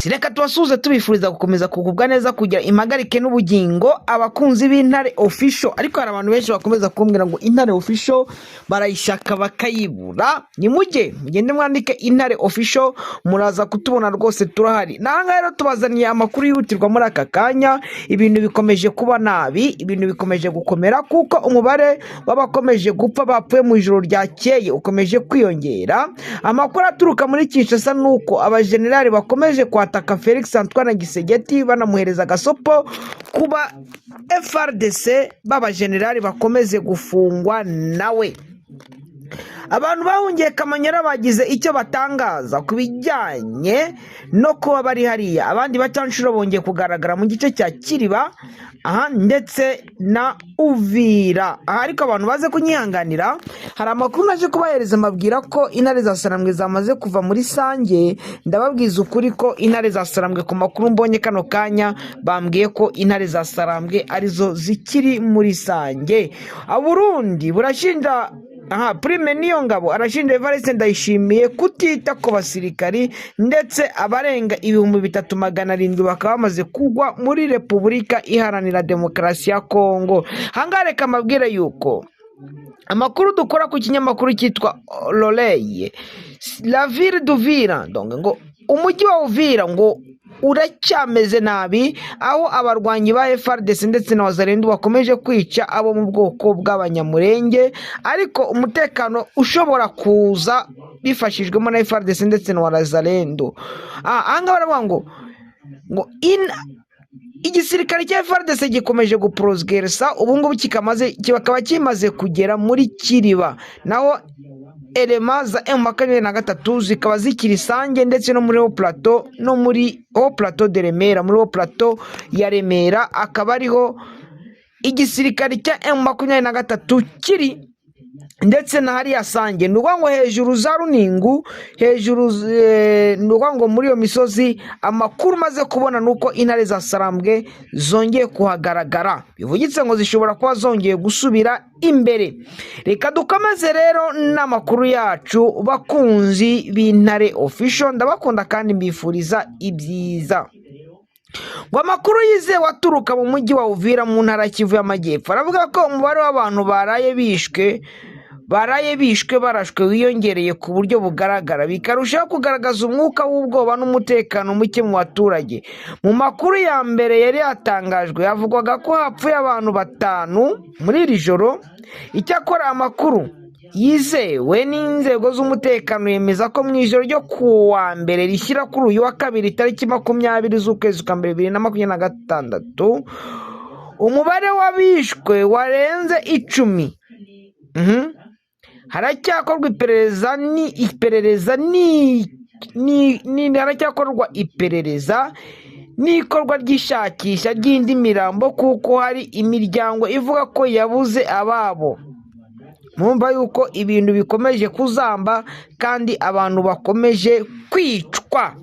Reka tubasuhuze tubifuriza gukomeza kugubwa neza kugira impagarike n'ubugingo abakunzi b'Intare Official, ariko hari abantu benshi bakomeza kumbwira ngo Intare Official barayishaka bakayibura. Ni mugende mwandike Intare Official muraza kutubona rwose turahari. Nanga rero tubazaniye amakuru yihutirwa muri aka kanya. Ibintu bikomeje kuba nabi, ibintu bikomeje gukomera kuko umubare w'abakomeje gupfa bapfuye mu ijoro ryakeye ukomeje kwiyongera. Amakuru aturuka muri Kinshasa nuko abajenerali bakomeje kwataka Felix Antoine Gisegeti banamuhereza gasopo kuba FRDC b'abajenerali bakomeze gufungwa nawe. Abantu bahungiye Kamanyara bagize icyo batangaza kubijyanye no kuba bari hariya. Abandi bacanshuro bongeye kugaragara mu gice cya Kiriba ndetse na Uvira. Ariko abantu baze kunyihanganira, hari amakuru naje kubahereza mabwira ko Intare za Sarambwe zamaze kuva muri Sange. Ndababwiza ukuri ko Intare za Sarambwe ku makuru mbonye kano kanya bambwiye ko Intare za Sarambwe arizo zikiri muri Sange. Burundi burashinja Prime Niyongabo arashinja Evariste Ndayishimiye kutita ku basirikari, ndetse abarenga 3700 bakaba bamaze kugwa muri Repubulika Iharanira Demokarasi ya Kongo. Hangareka mabwire yuko amakuru dukora ku kinyamakuru cyitwa Loleye, la ville d'Uvira, donc ngo umujyi wa Uvira ngo uracyameze nabi, aho abarwanyi ba FRDC ndetse na Wazalendo bakomeje kwica abo mu bwoko bw'abanyamurenge, ariko umutekano ushobora kuza bifashijwemo na FRDC ndetse na Wazalendo. Anga baravuga ngo igisirikare cya FRDC gikomeje guprosgeresa ubu ngubu kikaba kimaze kugera muri Kiriba, naho elema za M23 zikaba zikiri Sange ndetse no muri Haut Plateau, no muri Haut Plateau de Remera, muri Haut Plateau ya Remera akaba ariho igisirikare cya M23 kiri, ndetse na hariya Sange. Nuko ngo hejuru za Runingu, hejuru nuko ngo muri iyo misozi amakuru maze kubona nuko Intare za Sarambwe zongeye kuhagaragara, bivugitse ngo zishobora kuba zongeye gusubira imbere. Reka dukomeze rero n'amakuru yacu bakunzi b'Intare Official, ndabakunda kandi mbifuriza ibyiza. Ngo amakuru yizewe aturuka mu mujyi wa Uvira mu ntara Kivu y'Amajyepfo aravuga ko umubare w'abantu baraye bishwe barashwe wiyongereye ku buryo bugaragara, bikarushaho kugaragaza umwuka w'ubwoba n'umutekano muke mu baturage. Mu makuru ya mbere yari yatangajwe havugwaga ko hapfuye abantu 5 muri iri joro. Icyakora amakuru yizewe n'inzego z'umutekano yemeza ko mu ijoro ryo kuwa mbere rishyira kuri uyu wa kabiri tariki 20 z'ukwezi kwa 2026 umubare w'abishwe warenze 10. Haracyakorwa iperereza n'ikorwa ry'ishakisha ry'indi mirambo kuko hari imiryango ivuga ko yabuze ababo. Mumva yuko ibintu bikomeje kuzamba kandi abantu bakomeje kwicwa.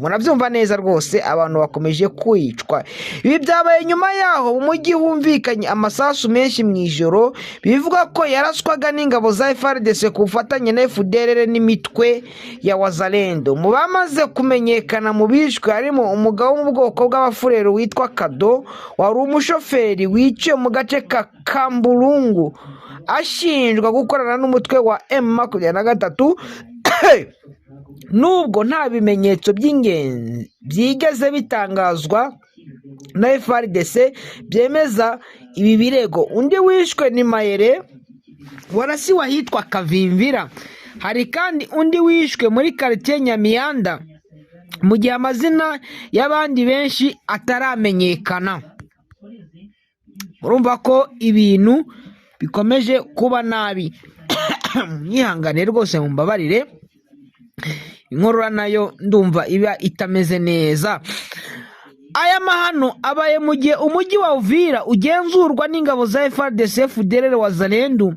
Murabyumva neza rwose, abantu bakomeje kwicwa. Ibi byabaye nyuma yaho umujyi humvikanye amasasu menshi mu ijoro, bivuga ko yaraswaga n'ingabo za FRDC ku bufatanye na FDLR n'imitwe ya Wazalendo. Mu bamaze kumenyekana mu bishwe harimo umugabo wo mu bwoko bw'abafurero witwa Kado, wari umushoferi wiciwe mu gace ka Kamburungu ashinjwa gukorana n'umutwe wa M23. Nubwo nta bimenyetso by'ingenzi byigeze bitangazwa na FRDC byemeza ibi birego. Undi wishwe ni Mayere warasiwe ahitwa Kavimvira. Hari kandi undi wishwe muri quartier Nyamiyanda, mu gihe amazina y'abandi benshi ataramenyekana. Urumva ko ibintu bikomeje kuba nabi. Mwihangane rwose mumbabarire, inkorora nayo ndumva iba itameze neza. Aya mahano abaye mu gihe umujyi wa Uvira ugenzurwa n'ingabo za FRDC, FDLR, Wazalendo,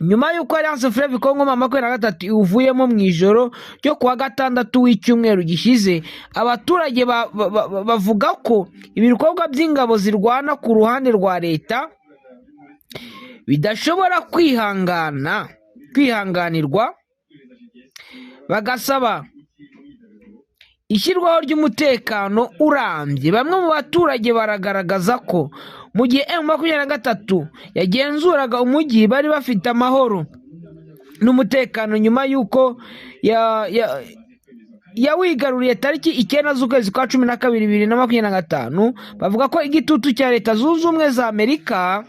nyuma y'uko Alliance Fleuve Congo 23 iwuvuyemo mu ijoro ryo kuwa 6 w'icyumweru gishize. Abaturage bavuga ko ibikorwa by'ingabo zirwana ku ruhande rwa leta bidashobora kwihanganirwa, bagasaba ishyirwaho ry'umutekano urambye. Bamwe mu baturage baragaragaza ko mu gihe M23 yagenzuraga umujyi bari bafite amahoro n'umutekano nyuma y'uko yawigaruriye tariki 9 z'ukwezi kwa 12 2025. Bavuga ko igitutu cya Leta Zunze Ubumwe za Amerika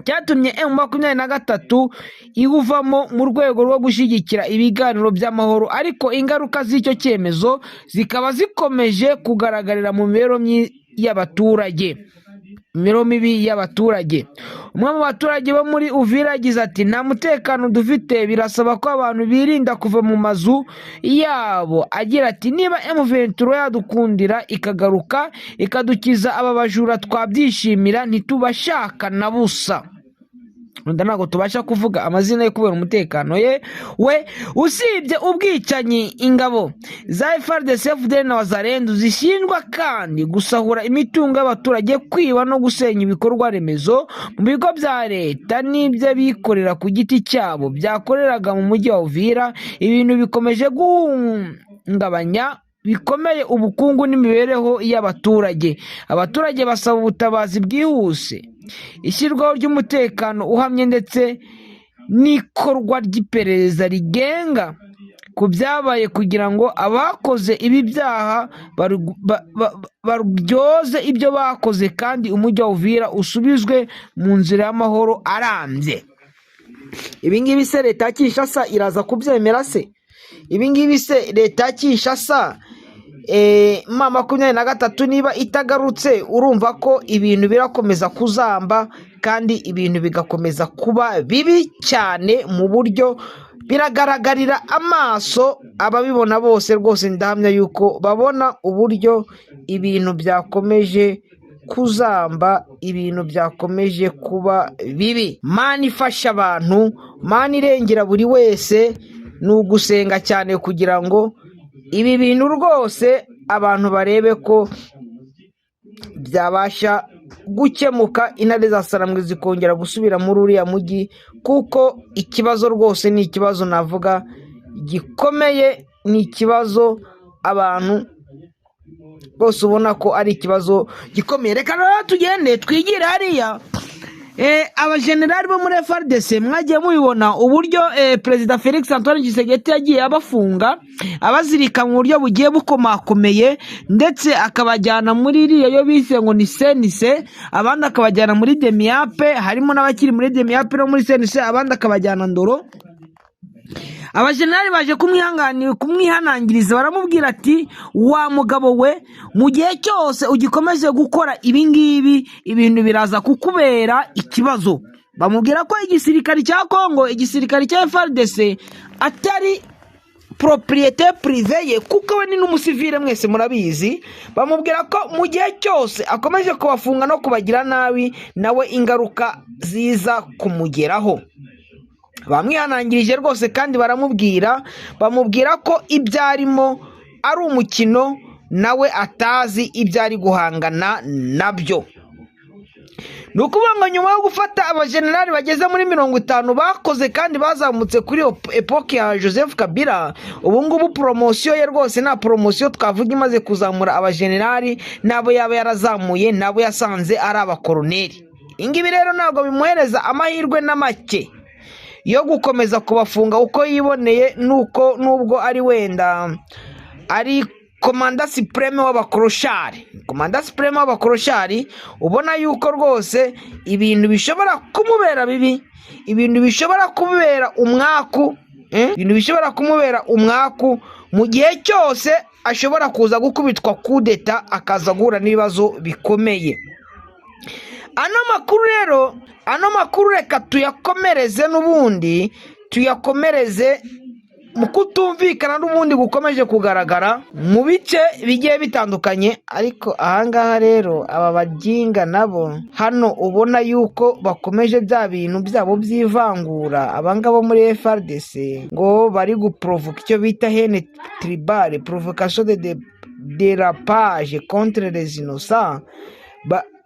cyatumye M23 iwuvamo mu rwego rwo gushyigikira ibiganiro by'amahoro, ariko ingaruka z'icyo cyemezo zikaba zikomeje kugaragarira mu mibereho mibi y'abaturage. Umwe mu baturage bo muri Uvira yagize ati nta mutekano dufite, birasaba ko abantu birinda kuva mu mazu yabo. Agira ati niba M23 yadukundira ikagaruka ikadukiza aba bajura twabyishimira, ntitubashaka na busa. Ntabwo tubasha kuvuga amazina ye kubera umutekano ye we. Usibye ubwicanyi, ingabo za FARDC FDL na Wazalendo zishinjwa kandi gusahura imitungo y'abaturage, kwiba no gusenya ibikorwa remezo mu bigo bya leta n'iby'abikorera ku giti cyabo byakoreraga mu mujyi wa Uvira. Ibintu bikomeje guhungabanya bikomeye ubukungu n'imibereho y'abaturage. Abaturage basaba ubutabazi bwihuse, ishyirwaho ry'umutekano uhamye ndetse n'ikorwa ry'iperereza rigenga ku byabaye kugira ngo abakoze ibi byaha baryoze ibyo bakoze kandi umujyi wa Uvira usubizwe mu nzira y'amahoro arambye. Ibingibi se Leta ya Kinshasa iraza kubyemera se? Ibingibi se Leta ya Kinshasa M23 niba itagarutse, urumva ko ibintu birakomeza kuzamba kandi ibintu bigakomeza kuba bibi cyane mu buryo biragaragarira amaso ababibona bose. Rwose ndahamya yuko babona uburyo ibintu byakomeje kuzamba, ibintu byakomeje kuba bibi. Mana ifasha abantu, Mana irengera buri wese, ni ugusenga cyane kugira ngo ibi bintu rwose abantu barebe ko byabasha gukemuka, intare za Sarambwe zikongera gusubira muri uriya mujyi, kuko ikibazo rwose ni ikibazo navuga gikomeye, ni ikibazo abantu bose ubona ko ari ikibazo gikomeye. Reka rero tugende twigire hariya. Abajenerali bo muri FARDC mwagiye mubibona uburyo Perezida Felix Antoine Tshisekedi yagiye abafunga, abazirika mu buryo bugiye bukomakomeye, ndetse akabajyana muri iriya yo bise ngo ni senise, abandi akabajyana muri demiape, harimo n'abakiri muri demiape no muri senise, abandi akabajyana ndoro. Abajenerali baje kumwihanangiriza, baramubwira ati wa mugabo we, mu gihe cyose ugikomeje gukora ibingibi ibintu biraza kukubera ikibazo. Bamubwira ko igisirikari cya Kongo, igisirikari cya FARDC atari propriété privée ye, kuko we ni n'umusivile, mwese murabizi. Bamubwira ko mu gihe cyose akomeje kubafunga no kubagira nabi, nawe ingaruka ziza kumugeraho. Bamwihanangirije rwose kandi bamubwira ko ibyarimo ari umukino, nawe atazi ibyari guhangana nabyo. Ni ukuvuga ngo nyuma yo gufata abajenerali bageze muri 50 bakoze kandi bazamutse kuri epoke ya Joseph Kabila, ubu ngubu promosiyo ye rwose nta promosiyo twavuga imaze kuzamura abajenerali, nabo yaba yarazamuye, nabo yasanze ari abakoroneri. Ingibi rero ntabwo bimuhereza amahirwe na make yo gukomeza kubafunga uko yiboneye, nuko nubwo ari wenda ari komanda supreme w'abakoroshari, ubona yuko rwose ibintu bishobora kumubera bibi, ibintu bishobora kumubera umwaku, mu gihe cyose ashobora kuza gukubitwa kudeta, akaza guhura n'ibibazo bikomeye. Ano makuru reka tuyakomereze n'ubundi, tuyakomereze mu kutumvikana n'ubundi gukomeje kugaragara mu bice bigiye bitandukanye. Ariko ahangaha rero aba bajinga nabo hano ubona yuko bakomeje bya bintu byabo by'ivangura. Abangabo muri FARDC ngo bari guprovoka icyo bita haine tribale, provocation de dérapage contre les innocents.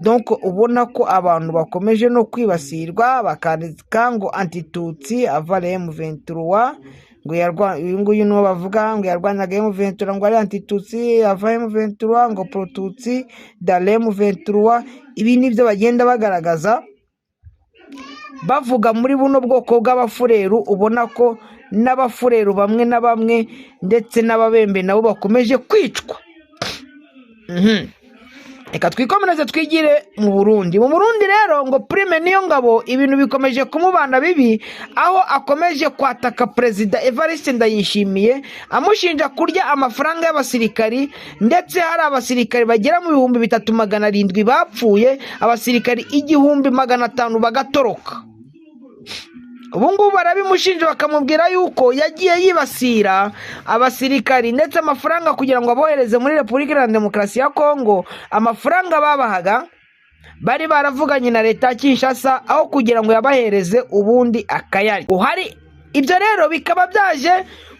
Donc ubona ko abantu bakomeje no kwibasirwa, bakandika ngo antitutsi avale M23, ngo uyu nguyu niwo bavuga ngo yarwanyaga M23 ngo ari antitutsi ava M23 ngo protutsi dale M23. Ibi nibyo bagenda bagaragaza bavuga muri buno bwoko bw'abafureru. Ubona ko n'abafureru bamwe na bamwe ndetse n'ababembe nabo bakomeje kwicwa. Reka twikomereze twigire mu Burundi. Mu Burundi rero ngo Prime Niyongabo ibintu bikomeje kumubana bibi, aho akomeje kwataka Perezida Evariste Ndayishimiye amushinja kurya amafaranga y'abasirikari, ndetse hari abasirikari bagera mu 3700 bapfuye, abasirikari 1500 bagatoroka. Ubungubu barabimushinja bakamubwira yuko yagiye yibasira abasirikari ndetse amafaranga kugira ngo abohereze muri Repubulika Iharanira Demokarasi ya Kongo. Amafaranga babahaga bari baravuganye na leta ya Kinshasa aho kugira ngo yabahereze ubundi akayari uhari. Ibyo rero bikaba byaje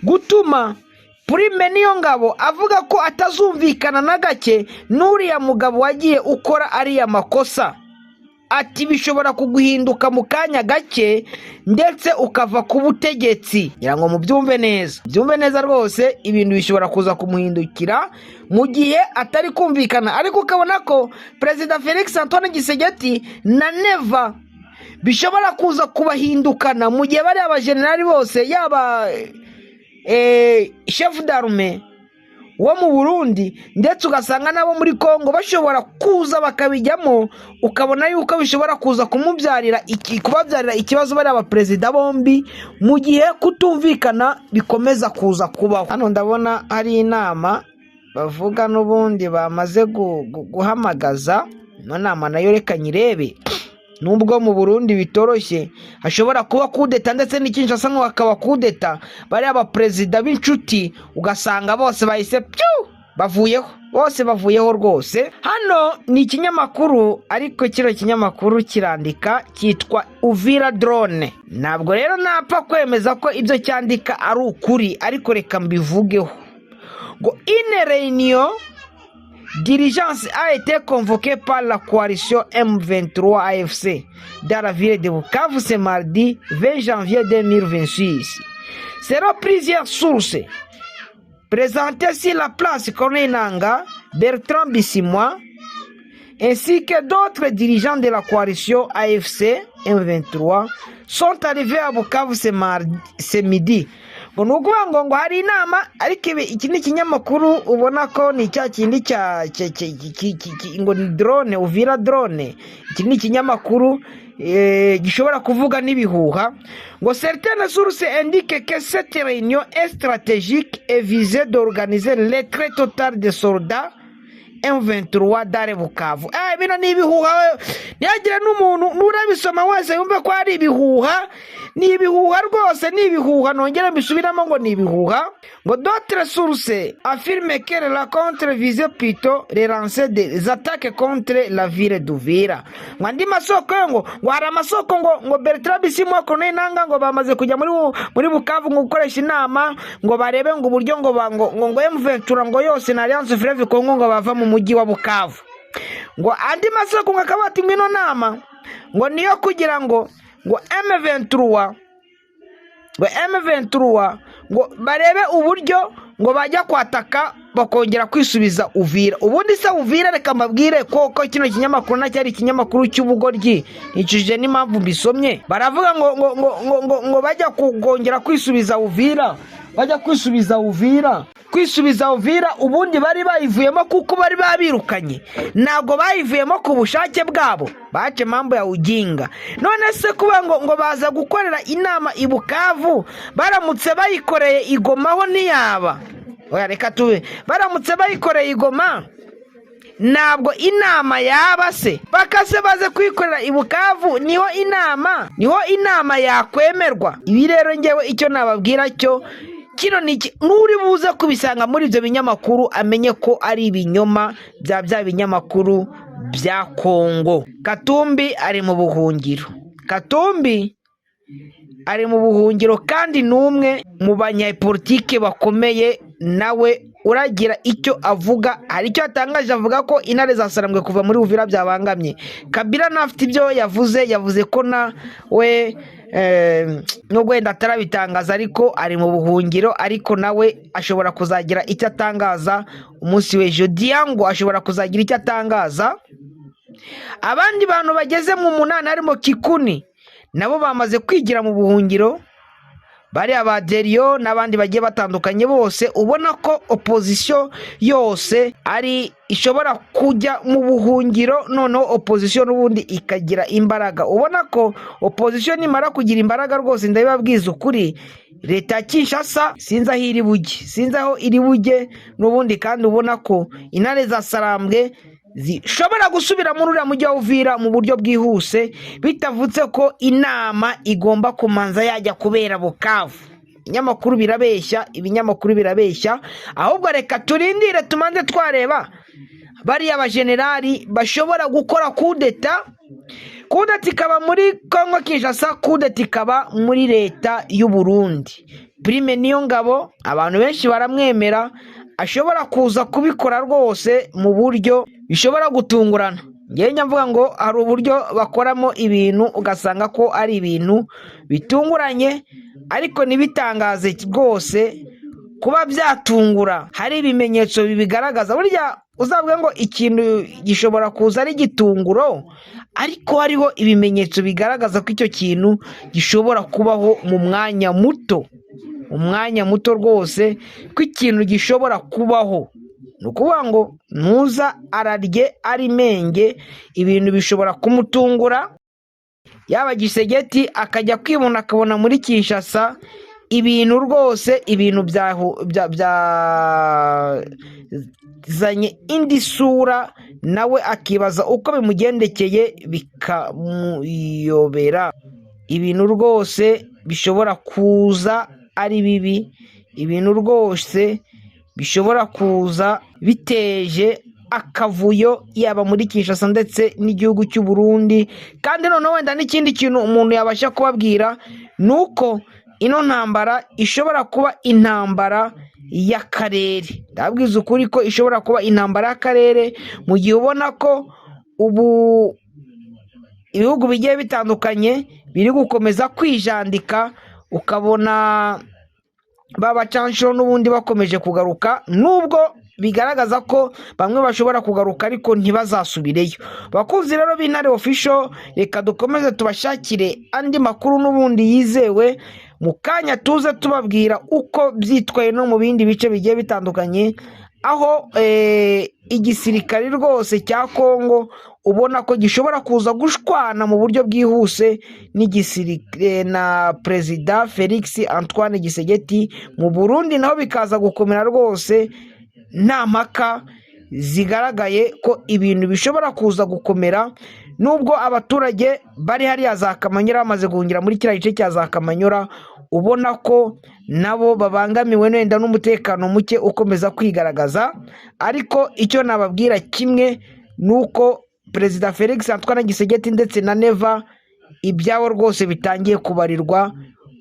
gutuma Prime Niyongabo avuga ko atazumvikana na gake n'uriya mugabo wagiye ukora ariya makosa. Ati bishobora kuguhinduka mu kanya gake ndetse ukava ku butegetsi. Ngo mubyumve neza rwose, ibintu bishobora kuza kumuhindukira mu gihe atari kumvikana. Ariko ukabona ko Perezida Felix Antoine Tshisekedi na Neva bishobora kuza kubahindukana mu gihe bari abajenerali bose, yaba chef d'armée wo mu Burundi ndetse ugasanga nabo muri Kongo bashobora kuza bakabijyamo. Ukabona yuko bishobora kuza kubabyarira ikibazo bari abaperezida bombi mu gihe kutumvikana bikomeza kuza kubaho. Hano ndabona hari inama bavuga n'ubundi bamaze guhamagaza. Ino nama nayo reka nyirebe, nubwo mu Burundi bitoroshye, hashobora kuba kudeta ndetse n'Kinshasa ngo akaba kudeta. Bari abaperezida b'inshuti ugasanga bose bahise bavuyeho rwose. Hano ni ikinyamakuru, ariko kino kinyamakuru kirandika cyitwa Uvira Drone. Ntabwo rero napfa kwemeza ko ibyo cyandika ari ukuri, ariko reka mbivugeho ngo une réunion Diligence a été convoquée par la coalition M23 AFC dans la ville de Bukavu ce mardi 20 janvier 2026. Selon plusieurs sources présentées sur la place Corneille Nangaa, Bertrand Bisimwa, ainsi que d'autres dirigeants de la coalition AFC M23 sont arrivés à Bukavu ce midi. ngo hari inama, ariko iki ni ikinyamakuru ubona ko ni cya kindi ngo ni drone, Uvira Drone. Iki ni ikinyamakuru gishobora kuvuga n'ibihuha. Ngo certaines sources indiquent que cette réunion est stratégique et visait d'organiser le retrait total des soldats M23 dare Bukavu. Bino ni ibihuha, ntiyagira n'umuntu nurabisoma wese yumve ko ari ibihuha. Ni ibihuha rwose, ni ibihuha. Nongera mbisubiramo ngo ni ibihuha. Ngo d'autres sources affirment que la rencontre visait plutôt les lancer des attaques contre la ville d'Uvira. Mwandi masoko ngo hari amasoko ngo Bertrand Bisimwa Corneille Nangaa ngo bamaze kujya muri Bukavu ngo gukoresha inama ngo barebe ngo uburyo ngo M23 ngo yose na Alliance Fleuve Congo ngo bava mu mujyi wa Bukavu. Ngo andi masoko ngo akabati mwino nama ngo niyo kugira ngo M23 ngo barebe uburyo ngo bajya kwataka bakongera kwisubiza Uvira. Ubundi se Uvira reka mbabwire koko kino kinyamakuru na cyari ikinyamakuru cy'ubugoryi, nicuje n'impamvu mbisomye. Baravuga ngo bajya kongera kwisubiza Uvira, kwisubiza Uvira. Ubundi bari bayivuyemo kuko bari babirukanye, ntabwo bayivuyemo ku bushake bwabo, bace mambo ya ujinga. None se kuba ngo baza gukorera inama i Bukavu, baramutse bayikoreye igoma ho ntiyaba. Oya reka tube, baramutse bayikoreye igoma ntabwo inama yaba se. Bakase baze kwikorera i Bukavu, niho inama yakwemerwa. Ibi rero ngewe icyo nababwira cyo kino nuri buze kubisanga muri ibyo binyamakuru amenye ko ari ibinyoma bya binyamakuru bya Kongo. Katumbi ari mu buhungiro kandi n'umwe mu banyapolitike bakomeye nawe uragira icyo avuga. Hari icyo yatangaje avuga ko intare za Sarambwe kuva muri Uvira byabangamye. Kabila nafite ibyo yavuze ko nawe nubwo wenda atarabitangaza ariko ari mu buhungiro, ariko nawe ashobora kuzagira icyo atangaza umunsi w'ejo. Diango ashobora kuzagira icyo atangaza. Abandi bantu bageze mu 8 harimo Kikuni nabo bamaze kwigira mu buhungiro, bari abaderio n'abandi bagiye batandukanye, bose ubona ko opposition yose ari ishobora kujya mu buhungiro, noneho opposition n'ubundi ikagira imbaraga. Ubona ko opposition nimara kugira imbaraga rwose, ndabibabwiza ukuri, leta ya Kinshasa sinzi aho iri bujye n'ubundi, kandi ubona ko intare za Sarambwe zishobora gusubira muri uriya mujyi wa Uvira mu buryo bwihuse, bitavutse ko inama igomba kumanza yajya kubera Bukavu. Ibinyamakuru birabeshya, ahubwo reka turindire tumanze twareba bariya abajenerali bashobora gukora kudeta ikaba muri Kongo Kinshasa, kudeta ikaba muri leta y'u Burundi. Prime Niyongabo abantu benshi baramwemera, ashobora kuza kubikora rwose mu buryo bishobora gutungurana. Ngewe nyamvuga ngo hari uburyo bakoramo ibintu ugasanga ko ari ibintu bitunguranye, ariko nibitangaze rwose kuba byatungura. Hari ibimenyetso bibigaragaza. Burya uzavuga ngo ikintu gishobora kuza ari gitunguro, ariko hariho ibimenyetso bigaragaza ko icyo kintu gishobora kubaho mu mwanya muto rwose, ko ikintu gishobora kubaho. Ni ukuvuga ngo ntuza ararye ari menge, ibintu bishobora kumutungura. Yaba Gisegeti akajya kwibona akabona muri Kinshasa ibintu rwose, ibintu byazanye indi sura, nawe akibaza uko bimugendekeye bikamuyobera. Ibintu rwose bishobora kuza ari bibi, ibintu rwose bishobora kuza biteje akavuyo yaba muri Kinshasa ndetse n'igihugu cy'u Burundi. Kandi noneho wenda n'ikindi kintu umuntu yabasha kubabwira nuko ino ntambara ishobora kuba intambara y'akarere. Ndabwiza ukuri ko ishobora kuba intambara y'akarere, mu gihe ubona ko ubu ibihugu bigiye bitandukanye biri gukomeza kwijandika, ukabona babacanshuro n'ubundi bakomeje kugaruka, nubwo bigaragaza ko bamwe bashobora kugaruka ariko ntibazasubireyo. Bakunzi rero b'Intare Official, reka dukomeze tubashakire andi makuru n'ubundi yizewe, mu kanya tuze tubabwira uko byitwaye no mu bindi bice bigiye bitandukanye, aho igisirikare rwose cya Kongo ubona ko gishobora kuza gushwana mu buryo bwihuse n'igisirikare na Perezida Felix Antoine Gisegeti. Mu Burundi naho bikaza gukomera rwose, nta mpaka zigaragaye ko ibintu bishobora kuza gukomera, nubwo abaturage bari hariya za Kamanyora bamaze guhungira muri kiriya gice cya za Kamanyora, ubona ko nabo babangamiwe wenda n'umutekano muke ukomeza kwigaragaza. Ariko icyo nababwira kimwe nuko Perezida Felix Antoine Gisegeti ndetse na Neva ibyabo rwose bitangiye kubarirwa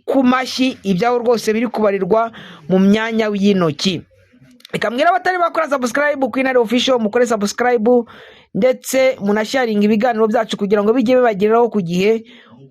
ku mashyi, ibyabo rwose biri kubarirwa mu myanya y'intoki. Reka mwira abatari bakora subscribe ku Intare Official, mukore subscribe ndetse munasharinga ibiganiro byacu kugira ngo bijye bibageraho ku gihe.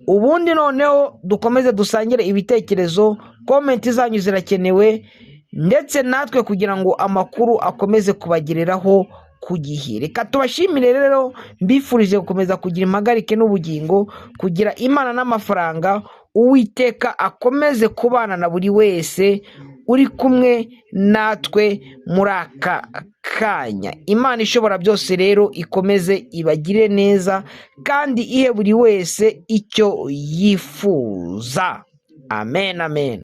Ubundi noneho dukomeze dusangire ibitekerezo, comment zanyu zirakenewe, ndetse natwe kugira ngo amakuru akomeze kubagereraho ku gihe. Reka tubashimire rero, mbifurije gukomeza kugira impagarike n'ubugingo, kugira Imana n'amafaranga. Uwiteka akomeze kubana na buri wese uri kumwe natwe muri aka kanya. Imana ishobora byose rero ikomeze ibagire neza, kandi ihe buri wese icyo yifuza. Amen, amen.